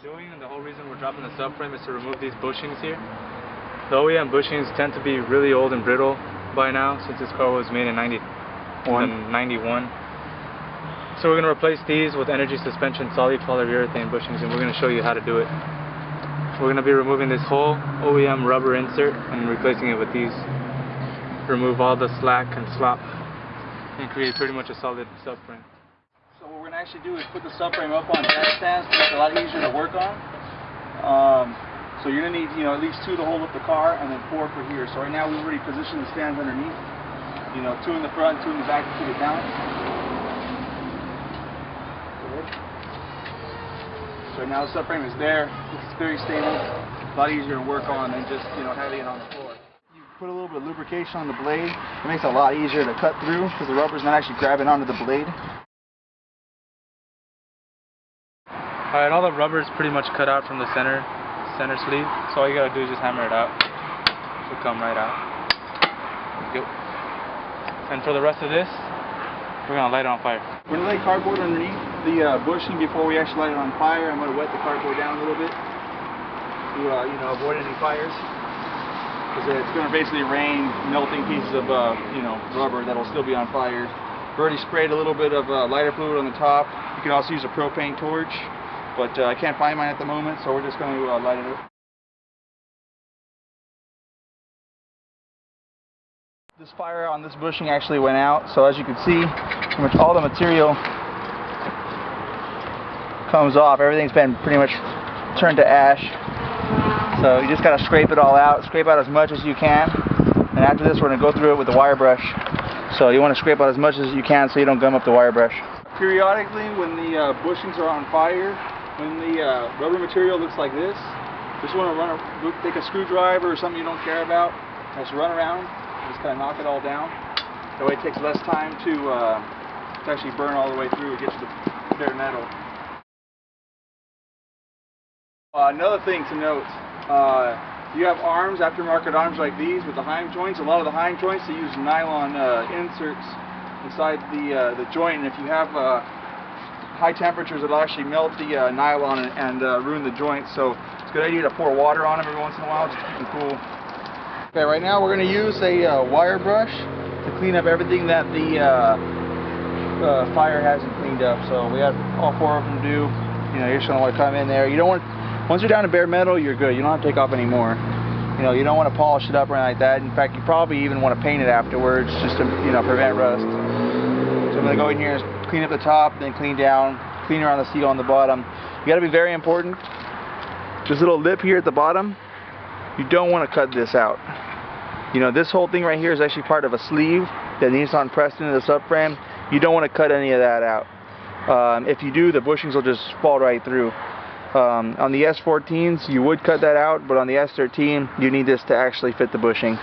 doing, and the whole reason we're dropping the subframe is to remove these bushings here. The OEM bushings tend to be really old and brittle by now, since this car was made in 91. So we're going to replace these with energy suspension solid polyurethane bushings, and we're going to show you how to do it. We're going to be removing this whole OEM rubber insert and replacing it with these. Remove all the slack and slop and create pretty much a solid subframe. So what we're going to actually do is put the subframe up on jack stands to make it a lot easier to work on. So you're going to need, at least 2 to hold up the car, and then 4 for here. So right now we've already positioned the stands underneath. 2 in the front, 2 in the back to keep it down. So now the subframe is there. It's very stable. A lot easier to work on than just having it on the floor. You put a little bit of lubrication on the blade. It makes it a lot easier to cut through because the rubber's not actually grabbing onto the blade. Alright, all the rubber is pretty much cut out from the center sleeve, so all you gotta do is just hammer it out. It'll come right out. There you go. And for the rest of this, we're gonna light it on fire. We're gonna lay cardboard underneath the bushing before we actually light it on fire. I'm gonna wet the cardboard down a little bit to avoid any fires, because it's gonna basically rain melting pieces of rubber that'll still be on fire. I've already sprayed a little bit of lighter fluid on the top. You can also use a propane torch, but I can't find mine at the moment, so we're just going to light it up. This fire on this bushing actually went out, so as you can see, pretty much all the material comes off. Everything's been pretty much turned to ash. So you just got to scrape it all out, scrape out as much as you can, and after this we're going to go through it with the wire brush. So you want to scrape out as much as you can so you don't gum up the wire brush. Periodically, when the bushings are on fire, when the rubber material looks like this, just want to take a screwdriver or something you don't care about, just run around, and just kind of knock it all down. That way it takes less time to actually burn all the way through and get to the bare metal. Another thing to note, you have arms, aftermarket arms like these with the heim joints. A lot of the heim joints, they use nylon inserts inside the joint, and if you have high temperatures, it'll actually melt the nylon and ruin the joint. So it's a good idea to pour water on them every once in a while just to keep them cool. Okay, right now we're going to use a wire brush to clean up everything that the fire hasn't cleaned up. So we have all 4 of them to do. You're just going to want to come in there. You don't want, once you're down to bare metal, you're good. You don't have to take off any more. You don't want to polish it up or anything like that. In fact, you probably even want to paint it afterwards just to prevent rust. So I'm going to go in here and clean up the top, then clean down, clean around the seal on the bottom. You got to be very important. This little lip here at the bottom, you don't want to cut this out. This whole thing right here is actually part of a sleeve that needs to pressed into the subframe. You don't want to cut any of that out. If you do, the bushings will just fall right through. On the S14s, you would cut that out, but on the S13, you need this to actually fit the bushing.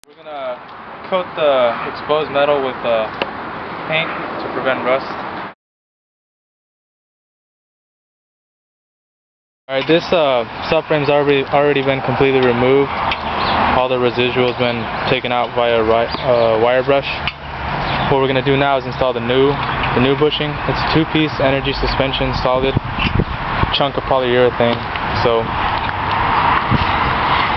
We're going to coat the exposed metal with paint to prevent rust. Alright, this subframe's already been completely removed. All the residual's been taken out via wire brush. What we're going to do now is install the new bushing. It's a 2-piece energy suspension solid chunk of polyurethane. So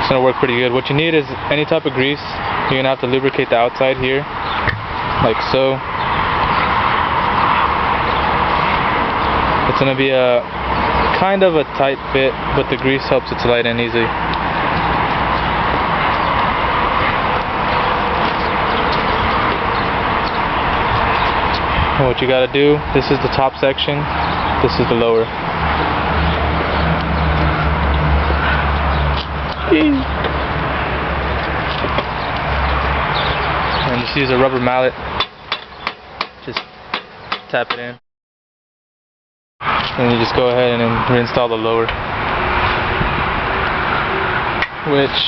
it's going to work pretty good. What you need is any type of grease. You're going to have to lubricate the outside here, like so. It's going to be a kind of a tight fit, but the grease helps it slide in easily. And what you got to do, this is the top section, this is the lower. And just use a rubber mallet, just tap it in, and you just go ahead and then reinstall the lower, which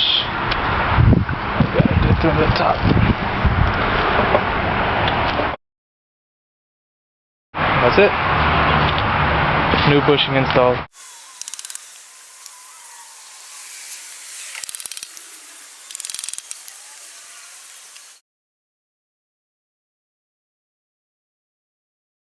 I've got to do through the top. That's it. New bushing installed.